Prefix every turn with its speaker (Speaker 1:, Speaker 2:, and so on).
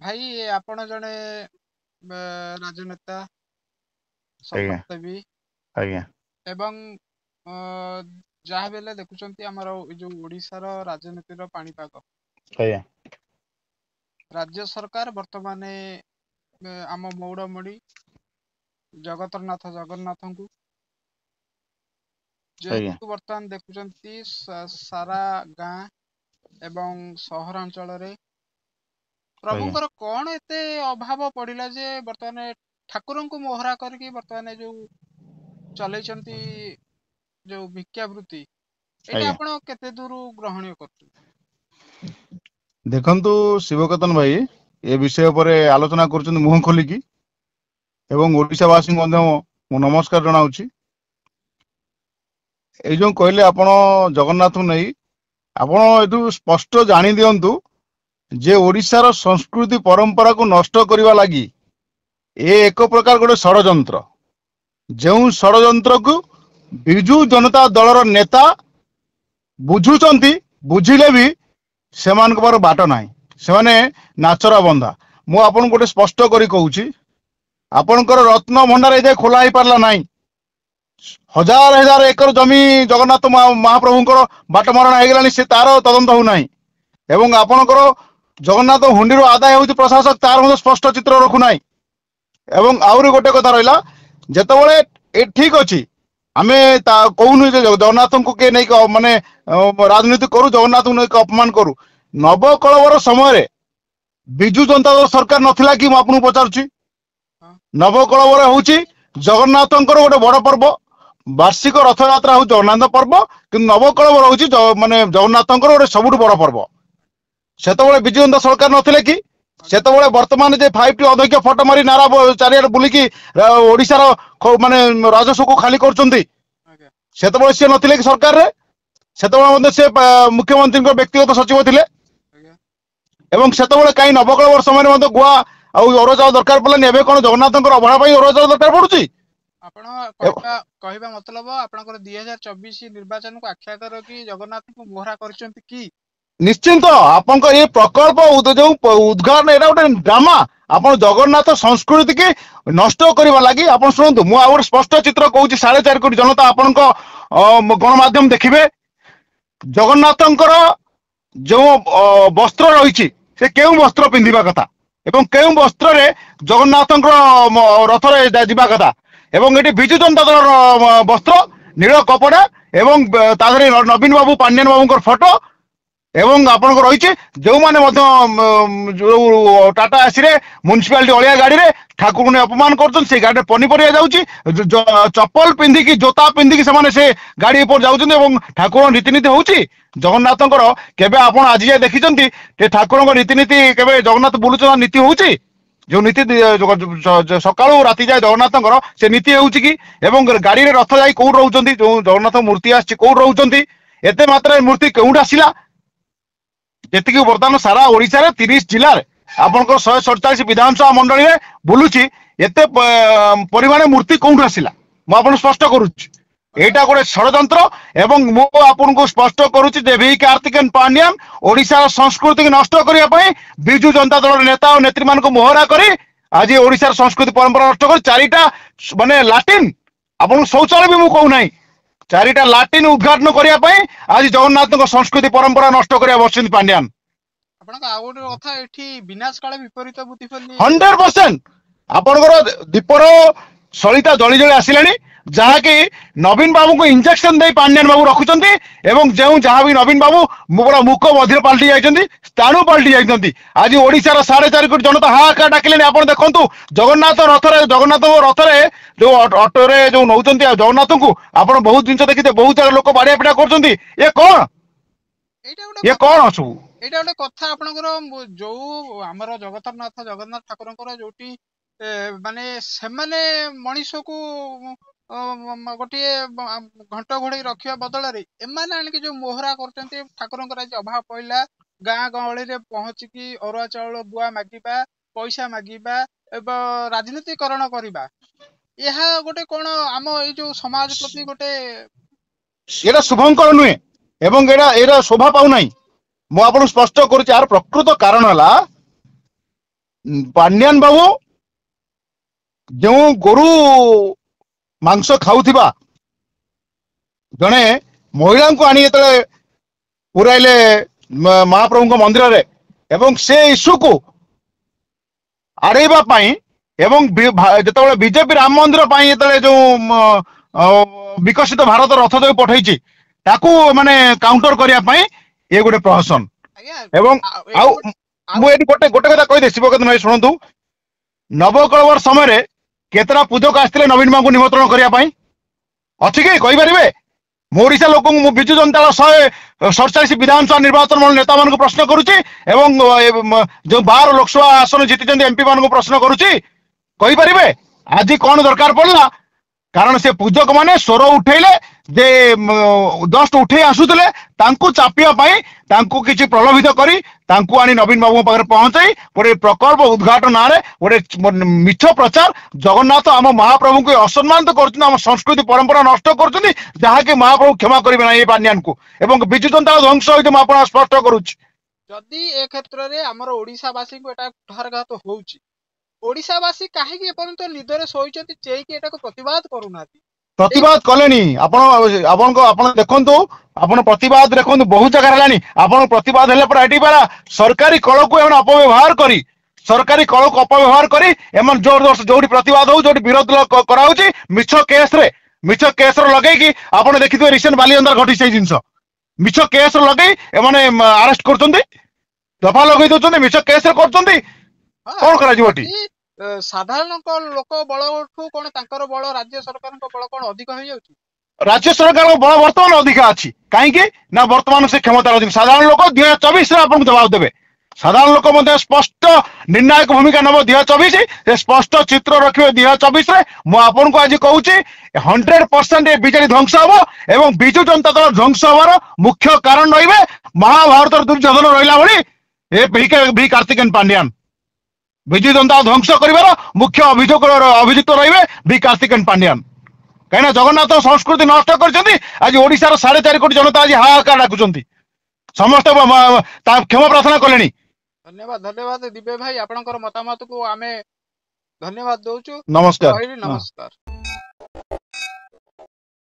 Speaker 1: ଭାଇ ଆପଣ ଜଣେ ରାଜନେତା,
Speaker 2: ଆଜ୍ଞା
Speaker 1: ସମାଜସେବୀ
Speaker 2: ଆଜ୍ଞା
Speaker 1: ଏବଂ ଅ, ଯାହା ବି ହେଲେ ଦେଖୁଛନ୍ତି ଆମର ଏଇ ଯୋଉ ଓଡିଶାର ରାଜନୀତିର ପାଣିପାଗ।
Speaker 2: ଆଜ୍ଞା
Speaker 1: ରାଜ୍ୟ ସରକାର ବର୍ତ୍ତମାନ ଆମ ମଉଡମଣି ଜଗତରନାଥ ଜଗନ୍ନାଥଙ୍କୁ
Speaker 2: ଆଜ୍ଞା
Speaker 1: ଯେହେତୁ ବର୍ତ୍ତମାନ ଦେଖୁଛନ୍ତି ସାରା ଗାଁ ଏବଂ ସହରାଞ୍ଚଳରେ
Speaker 2: ଆଜ୍ଞା
Speaker 1: ପ୍ରଭୁଙ୍କର କଣ ଏତେ ଅଭାବ ପଡିଲା ଯେ ବର୍ତ୍ତମାନ ଠାକୁରଙ୍କୁ ମୋହରା କରିକି ବର୍ତ୍ତମାନ ଯୋଉ ଚଲେଇଛନ୍ତି ଯୋଉ ଭିକ୍ଷାବୃତ୍ତି, ଏଇଟା
Speaker 2: ଆଜ୍ଞା
Speaker 1: ଆପଣ କେତେ ଦୂର ଗ୍ରହଣୀୟ କରୁଛନ୍ତି?
Speaker 2: ଦେଖନ୍ତୁ ଶିବକେତନ ଭାଇ, ଏ ବିଷୟ ଉପରେ ଆଲୋଚନା କରୁଛନ୍ତି ମୁହଁ ଖୋଲିକି, ଏବଂ ଓଡ଼ିଶାବାସୀଙ୍କୁ ମଧ୍ୟ ମୁଁ ନମସ୍କାର ଜଣାଉଛି। ଏଇ ଯୋଉ କହିଲେ ଆପଣ ଜଗନ୍ନାଥଙ୍କୁ ନେଇ, ଆପଣ ଏଠୁ ସ୍ପଷ୍ଟ ଜାଣି ଦିଅନ୍ତୁ ଯେ ଓଡ଼ିଶାର ସଂସ୍କୃତି ପରମ୍ପରାକୁ ନଷ୍ଟ କରିବା ଲାଗି ଏ ଏକ ପ୍ରକାର ଗୋଟେ ଷଡ଼ଯନ୍ତ୍ର। ଯେଉଁ ଷଡ଼ଯନ୍ତ୍ରକୁ ବିଜୁ ଜନତା ଦଳର ନେତା ବୁଝୁଛନ୍ତି, ବୁଝିଲେ ବି ସେମାନଙ୍କ ପାଖରେ ବାଟ ନାହିଁ। ସେମାନେ ନାଚରା ବନ୍ଧା। ମୁଁ ଆପଣଙ୍କୁ ଗୋଟେ ସ୍ପଷ୍ଟ କରି କହୁଛି, ଆପଣଙ୍କର ରତ୍ନ ଭଣ୍ଡାର ଏଯାଏ ଖୋଲା ହେଇପାରିଲା ନାହିଁ। ହଜାର ହଜାର ଏକର ଜମି ଜଗନ୍ନାଥ ମହାପ୍ରଭୁଙ୍କର ବାଟ ମାରଣା ହେଇଗଲାଣି, ସେ ତାର ତଦନ୍ତ ହଉନାହିଁ। ଏବଂ ଆପଣଙ୍କର ଜଗନ୍ନାଥ ହୁଣ୍ଡିରୁ ଆଦାୟ ହେଉଛି ପ୍ରଶାସକ, ତାର ମଧ୍ୟ ସ୍ପଷ୍ଟ ଚିତ୍ର ରଖୁନାହିଁ। ଏବଂ ଆହୁରି ଗୋଟେ କଥା ରହିଲା, ଯେତେବେଳେ ଏ ଠିକ ଅଛି, ଆମେ ତା କହୁନୁ ଯେ ଜଗନ୍ନାଥଙ୍କୁ କିଏ ନେଇକି ମାନେ ରାଜନୀତି କରୁ, ଜଗନ୍ନାଥଙ୍କୁ ନେଇକି ଅପମାନ କରୁ। ନବକଳବର ସମୟରେ ବିଜୁ ଜନତା ଦଳ ସରକାର ନଥିଲା କି, ମୁଁ ଆପଣଙ୍କୁ ପଚାରୁଛି?
Speaker 1: ହଁ
Speaker 2: ନବକଳବର ହଉଛି ଜଗନ୍ନାଥଙ୍କର ଗୋଟେ ବଡ ପର୍ବ। ବାର୍ଷିକ ରଥଯାତ୍ରା ହଉଛି ଜଗନ୍ନାଥ ପର୍ବ, କିନ୍ତୁ ନବକଳବର ହଉଛି ମାନେ ଜଗନ୍ନାଥଙ୍କର ଗୋଟେ ସବୁଠୁ ବଡ ପର୍ବ। ସେତେବେଳେ ବିଜୁ ଜନତା ସରକାର ନଥିଲେ କି?
Speaker 1: ଆଜ୍ଞା
Speaker 2: ସେତେବେଳେ ବର୍ତ୍ତମାନ ଯେ 5T ଅଧ୍ୟକ୍ଷ ଫଟୋ ମାରି ନାରା ଚାରିଆଡେ ବୁଲିକି ଓଡିଶାର ମାନେ ରାଜସ୍ୱକୁ ଖାଲି କରୁଛନ୍ତି,
Speaker 1: ଆଜ୍ଞା
Speaker 2: ସେତେବେଳେ ସିଏ ନଥିଲେ କି ସରକାରରେ? ସେତେବେଳେ ମଧ୍ୟ ସେ ମୁଖ୍ୟମନ୍ତ୍ରୀଙ୍କ ବ୍ୟକ୍ତିଗତ ସଚିବ ଥିଲେ।
Speaker 1: ଆଜ୍ଞା
Speaker 2: ଏବଂ ସେତେବେଳେ କାହିଁ ନବକଳବର ସମୟରେ ମଧ୍ୟ ଗୁଆ ଆଉ ଅରୁଆ ଚାଉଳ ଦରକାର ପଡ଼ିଲାନି? ଏବେ କଣ ଜଗନ୍ନାଥଙ୍କର ଅଭଡ଼ା ପାଇଁ ଅରୁଆ ଚାଉଳ ଦରକାର ପଡୁଛି?
Speaker 1: ଆପଣ କହିବା ମତଲବ ଆପଣଙ୍କର 2024 ନିର୍ବାଚନକୁ ଆଖ୍ୟା ରଖି ଜଗନ୍ନାଥଙ୍କୁ ମୋହରା କରିଛନ୍ତି କି?
Speaker 2: ନିଶ୍ଚିନ୍ତ। ଆପଣଙ୍କ ଏଇ ପ୍ରକଳ୍ପ ଯୋଉ ଉଦ୍ଘାଟନ, ଏଇଟା ଗୋଟେ ଡ୍ରାମା। ଆପଣ ଜଗନ୍ନାଥ ସଂସ୍କୃତି କି ନଷ୍ଟ କରିବା ଲାଗି, ଆପଣ ଶୁଣନ୍ତୁ, ମୁଁ ଆଉ ଗୋଟେ ସ୍ପଷ୍ଟ ଚିତ୍ର କହୁଛି। 4.5 କୋଟି ଜନତା ଆପଣଙ୍କ ଗଣମାଧ୍ୟମ ଦେଖିବେ। ଜଗନ୍ନାଥଙ୍କର ଯୋଉ ବସ୍ତ୍ର ରହିଛି, ସେ କେଉଁ ବସ୍ତ୍ର ପିନ୍ଧିବା କଥା ଏବଂ କେଉଁ ବସ୍ତ୍ରରେ ଜଗନ୍ନାଥଙ୍କର ରଥରେ ଯିବା କଥା? ଏବଂ ଏଠି ବିଜୁ ଜନତା ଦଳର ବସ୍ତ୍ର, ନୀଳ କପଡା, ଏବଂ ତା ଦେହରେ ନବୀନ ବାବୁ, ପାଣ୍ଡିଆନ ବାବୁଙ୍କର ଫଟୋ, ଏବଂ ଆପଣଙ୍କ ରହିଛି ଯୋଉମାନେ ମଧ୍ୟ ଯୋଉ ଟାଟା ଏସିରେ ମ୍ୟୁନିସିପାଲିଟି ଅଳିଆ ଗାଡିରେ ଠାକୁରଙ୍କୁ ନେଇ ଅପମାନ କରୁଛନ୍ତି, ସେଇ ଗାଡିରେ ପନିପରିବା ଯାଉଛି। ଚପଲ ପିନ୍ଧିକି, ଜୋତା ପିନ୍ଧିକି ସେମାନେ ସେ ଗାଡି ଉପରେ ଯାଉଛନ୍ତି ଏବଂ ଠାକୁରଙ୍କ ରୀତିନୀତି ହଉଛି। ଜଗନ୍ନାଥଙ୍କର କେବେ ଆପଣ ଆଜି ଯାଏ ଦେଖିଛନ୍ତି ଯେ ଠାକୁରଙ୍କ ରୀତିନୀତି କେବେ ଜଗନ୍ନାଥ ବୁଲୁଛନ୍ତି, ନୀତି ହଉଛି? ଯୋଉ ନୀତି ସକାଳୁ ରାତି ଯାଏ ଜଗନ୍ନାଥଙ୍କର, ସେ ନୀତି ହେଉଛି କି? ଏବଂ ଗାଡିରେ ରଥ ଯାଇ କୋଉଠି ରହୁଛନ୍ତି? ଯୋଉ ଜଗନ୍ନାଥ ମୂର୍ତ୍ତି ଆସିଛି କୋଉଠି ରହୁଛନ୍ତି? ଏତେ ମାତ୍ରାରେ ମୂର୍ତ୍ତି କେଉଁଠି ଆସିଲା? ଯେତିକି ବର୍ତ୍ତମାନ ସାରା ଓଡିଶାରେ 30 ଜିଲ୍ଲାରେ ଆପଣଙ୍କର 147 ବିଧାନସଭା ମଣ୍ଡଳୀରେ ବୁଲୁଛି, ଏତେ ପରିମାଣ ମୂର୍ତ୍ତି କୋଉଠୁ ଆସିଲା? ମୁଁ ଆପଣଙ୍କୁ ସ୍ପଷ୍ଟ କରୁଛି, ଏଇଟା ଗୋଟେ ଷଡଯନ୍ତ୍ର। ଏବଂ ମୁଁ ଆପଣଙ୍କୁ ସ୍ପଷ୍ଟ କରୁଛି ଯେ ଭି କାର୍ତ୍ତିକେୟନ ପାଣ୍ଡିଆନ ଓଡିଶାର ସଂସ୍କୃତିକୁ ନଷ୍ଟ କରିବା ପାଇଁ ବିଜୁ ଜନତା ଦଳର ନେତା ଓ ନେତ୍ରୀ ମାନଙ୍କୁ ମୋହରା କରି ଆଜି ଓଡିଶାର ସଂସ୍କୃତି ପରମ୍ପରା ନଷ୍ଟ କରି 4ଟା ମାନେ ଲାଟିନ୍, ଆପଣଙ୍କୁ ଶୌଚାଳୟ ବି ମୁଁ କହୁନାହିଁ, 4ଟା ଲାଟିନ୍ ଉଦ୍ଘାଟନ କରିବା ପାଇଁ ଆଜି ଜଗନ୍ନାଥଙ୍କ ସଂସ୍କୃତି ପରମ୍ପରା ନଷ୍ଟ କରିବା ବସିଛନ୍ତି ପାଣ୍ଡିଆନ।
Speaker 1: ଆପଣଙ୍କ ଆଉ ଗୋଟେ କଥା, ଏଠି ବିନାଶ କାଳେ ବିପରୀତ ବୁଦ୍ଧି ବୋଲି
Speaker 2: 100% ଆପଣଙ୍କର ଦୀପର ସଳିତା ଜଳି ଜଳି ଆସିଲାଣି, ଯାହାକି ନବୀନ ବାବୁଙ୍କୁ ଇଞ୍ଜେକ୍ସନ ଦେଇ ପାଣ୍ଡିଆନ ବାବୁ ରଖୁଛନ୍ତି। ଏବଂ ଯେଉଁ ଯାହା ବି ନବୀନ ବାବୁ ପୁରା ମୁକ ବଧିର ପାଲଟି ଯାଇଛନ୍ତି, ସ୍ଥାଣୁ ପାଲଟି ଯାଇଛନ୍ତି। ଆଜି ଓଡିଶାର 4.5 କୋଟି ଜନତା ହାହାକାର ଡାକିଲେଣି। ଆପଣ ଦେଖନ୍ତୁ, ଜଗନ୍ନାଥଙ୍କ ରଥରେ ଯୋଉ ଅଟୋରେ ଯୋଉ ନଉଛନ୍ତି ଆଉ ଜଗନ୍ନାଥଙ୍କୁ, ଆପଣ ବହୁତ ଜିନିଷ ଦେଖିଥିବେ, ବହୁତ ଜାଗା ଲୋକ ବାଡିଆ ପିଟା କରୁଛନ୍ତି। ଏ କଣ?
Speaker 1: ଏଇଟା ଗୋଟେ
Speaker 2: ଏ
Speaker 1: କଥା।
Speaker 2: କଣ ସବୁ?
Speaker 1: ଏଇଟା ଗୋଟେ କଥା, ଆପଣଙ୍କର ଯୋଉ ଆମର ଜଗନ୍ନାଥ ଠାକୁରଙ୍କର ଯୋଉଠି ମାନେ ସେମାନେ ମଣିଷକୁ ଗୋଟିଏ ଘଣ୍ଟ ଘୋଡେଇ ରଖିବା ବଦଳରେ ଏମାନେ ଆଣିକି ଯୋଉ ମୋହରା କରୁଛନ୍ତି, ଠାକୁରଙ୍କର ଆଜି ଅଭାବ ପଇଲା, ଗାଁ ଗହଳିରେ ପହଞ୍ଚିକି ଅରୁଆ ଚାଉଳ ବୁଆ ମାଗିବା, ପଇସା ମାଗିବା ଏବଂ ରାଜନୀତିକରଣ କରିବା, ଏହା ଗୋଟେ କଣ ଆମ ଏଇ ଯୋଉ ସମାଜ ପ୍ରତି ଗୋଟେ
Speaker 2: ଏଇଟା ଶୁଭଙ୍କର ନୁହେଁ ଏବଂ ଏଇଟା ଶୋଭା ପାଉନାହିଁ। ମୁଁ ଆପଣଙ୍କୁ ସ୍ପଷ୍ଟ କରୁଛି, ଏହାର ପ୍ରକୃତ କାରଣ ହେଲା ପାଣ୍ଡିଆନ ବାବୁ ଯେଉଁ ଗୋରୁ ମାଂସ ଖାଉଥିବା ଜଣେ ମହିଳାଙ୍କୁ ଆଣି ଯେତେବେଳେ ପୁରାଇଲେ ମହାପ୍ରଭୁଙ୍କ ମନ୍ଦିରରେ ଏବଂ ସେ ଇସ୍ୟୁକୁ ଆଡ଼େଇବା ପାଇଁ ଏବଂ ଯେତେବେଳେ ବିଜେପି ରାମ ମନ୍ଦିର ପାଇଁ ଯେତେବେଳେ ଯୋଉ ବିକଶିତ ଭାରତ ରଥ ଯୋଉ ପଠେଇଛି ତାକୁ ମାନେ କାଉଣ୍ଟର କରିବା ପାଇଁ ଇଏ ଗୋଟେ ପ୍ରହସନ।
Speaker 1: ଆଜ୍ଞା
Speaker 2: ଏବଂ ଆଉ
Speaker 1: ଆଉ
Speaker 2: ମୁଁ ଏଠି ଗୋଟେ କଥା କହିଦେ ଶିବକେତନ ଭାଇ ଶୁଣନ୍ତୁ, ନବକଳବର ସମୟରେ କେତେଟା ପୂଜକ ଆସିଥିଲେ ନବୀନ ବାବୁଙ୍କୁ ନିମନ୍ତ୍ରଣ କରିବା ପାଇଁ ଅଛି କି କହିପାରିବେ? ମୁଁ ଓଡ଼ିଶା ଲୋକଙ୍କୁ, ମୁଁ ବିଜୁ ଜନତା ଦଳ 147 ବିଧାନସଭା ନିର୍ବାଚନ ମଣ୍ଡଳୀ ନେତାମାନଙ୍କୁ ପ୍ରଶ୍ନ କରୁଛି ଏବଂ ଯୋଉ 12 ଲୋକସଭା ଆସନ ଜିତିଛନ୍ତି ଏମ୍ପି ମାନଙ୍କୁ ପ୍ରଶ୍ନ କରୁଛି, କହିପାରିବେ ଆଜି କଣ ଦରକାର ପଡିଲା? କାରଣ ସେ ପୂଜକ ମାନେ ସ୍ୱର ଉଠେଇଲେ ଯେ ଜଷ୍ଟ ଉଠେଇ ଆସୁଥିଲେ, ତାଙ୍କୁ ଚାପିବା ପାଇଁ ତାଙ୍କୁ କିଛି ପ୍ରଲୋଭିତ କରି ତାଙ୍କୁ ଆଣି ନବୀନ ବାବୁଙ୍କ ପାଖରେ ପହଞ୍ଚାଇ ଗୋଟେ ପ୍ରକଳ୍ପ ଉଦ୍ଘାଟନ ନାଁରେ ଗୋଟେ ମିଛ ପ୍ରଚାର, ଜଗନ୍ନାଥ ଆମ ମହାପ୍ରଭୁଙ୍କୁ ଅସମ୍ମାନିତ କରୁଛନ୍ତି, ଆମ ସଂସ୍କୃତି ପରମ୍ପରା ନଷ୍ଟ କରୁଛନ୍ତି, ଯାହାକି ମହାପ୍ରଭୁ କ୍ଷମା କରିବେ ନାହିଁ ଏ ପାଣ୍ଡିଆନକୁ। ଏବଂ ବିଜୁ ଜନତା ଦଳ ଧ୍ୱଂସ ହୋଇଛି, ମୁଁ ଆପଣ ସ୍ପଷ୍ଟ କରୁଛି।
Speaker 1: ଯଦି ଏ କ୍ଷେତ୍ରରେ ଆମର ଓଡ଼ିଶାବାସୀଙ୍କୁ ଏଟା କୁଠାରଘାତ ହଉଛି, ଓଡ଼ିଶାବାସୀ କାହିଁକି ଏପର୍ଯ୍ୟନ୍ତ ନିଦରେ ଶୋଇଛନ୍ତି, ଚେଇକି ଏଟାକୁ ପ୍ରତିବାଦ କରୁନାହାନ୍ତି?
Speaker 2: ପ୍ରତିବାଦ କଲେଣି ଆପଣ ଦେଖନ୍ତୁ, ଆପଣ ପ୍ରତିବାଦ ଦେଖନ୍ତୁ ବହୁତ ଜାଗାରେ ହେଲାଣି। ଆପଣ ପ୍ରତିବାଦ ହେଲେ ପରେ ଏଠି ପରା ସରକାରୀ କଳକୁ ଏମାନେ ଅପବ୍ୟବହାର କରି, ସରକାରୀ କଳକୁ ଅପବ୍ୟବହାର କରି ଏମାନେ ଜୋରଦସ୍ତ ଯୋଉଠି ପ୍ରତିବାଦ ହଉ, ଯୋଉଠି ବିରୋଧ କରାହଉଛି, ମିଛ କେସରେ ଲଗେଇକି, ଆପଣ ଦେଖିଥିବେ ରିସେଣ୍ଟ ବାଲିଅନ୍ଦାର ଘଟି ସେଇ ଜିନିଷ, ମିଛ କେସରେ ଲଗେଇ ଏମାନେ ଆରେଷ୍ଟ କରୁଛନ୍ତି, ଦଫା ଲଗେଇ ଦଉଛନ୍ତି, ମିଛ କେସରେ କରୁଛନ୍ତି।
Speaker 1: ହଁ
Speaker 2: କଣ କରାଯିବ ଏଠି?
Speaker 1: ଯଦି ସାଧାରଣ ଲୋକ ବଳଠୁ କଣ ତାଙ୍କର ବଳ ରାଜ୍ୟ ସରକାରଙ୍କ ବଳ କଣ ଅଧିକ ହେଇଯାଉଛି?
Speaker 2: ରାଜ୍ୟ ସରକାରଙ୍କ ବଳ ବର୍ତ୍ତମାନ ଅଧିକା ଅଛି। କାହିଁକି ନା ବର୍ତ୍ତମାନ ସେ କ୍ଷମତାରେ ଅଛନ୍ତି। ସାଧାରଣ ଲୋକ 2024ରେ ଆପଣଙ୍କୁ ଜବାବ ଦେବେ। ସାଧାରଣ ଲୋକ ମଧ୍ୟ ସ୍ପଷ୍ଟ ନିର୍ଣ୍ଣାୟକ ଭୂମିକା ନେବ 2024, ସେ ସ୍ପଷ୍ଟ ଚିତ୍ର ରଖିବେ 2024ରେ। ମୁଁ ଆପଣଙ୍କୁ ଆଜି କହୁଛି 100% ଏ ବିଜେଡି ଧ୍ୱଂସ ହବ ଏବଂ ବିଜୁ ଜନତା ଦଳ ଧ୍ୱଂସ ହବାର ମୁଖ୍ୟ କାରଣ ରହିବେ ମହାଭାରତର ଦୁର୍ଯ୍ୟୋଧନ ରହିଲା ଭଳି ଏ ଭି କାର୍ତ୍ତିକେୟନ ପାଣ୍ଡିଆନ। ବିଜୁ ଜନତା ଧ୍ୱଂସ କରିବାର ମୁଖ୍ୟ ଅଭିଯୁକ୍ତ ରହିବେ ଭି କାର୍ତ୍ତିକେୟନ ପାଣ୍ଡିଆନ। କାହିଁକିନା ଜଗନ୍ନାଥ ସଂସ୍କୃତି ନଷ୍ଟ କରିଛନ୍ତି। ଆଜି ଓଡ଼ିଶାର 4.5 କୋଟି ଜନତା ଆଜି ହାହାକାର ଡାକୁଛନ୍ତି, ସମସ୍ତେ କ୍ଷମା ପ୍ରାର୍ଥନା କଲେଣି।
Speaker 1: ଧନ୍ୟବାଦ ଦିବ୍ୟ ଭାଇ, ଆପଣଙ୍କର ମତାମତକୁ ଆମେ ଧନ୍ୟବାଦ ଦଉଛୁ।
Speaker 2: ନମସ୍କାର।
Speaker 1: ରହିଲି,
Speaker 2: ହଁ।
Speaker 1: ନମସ୍କାର।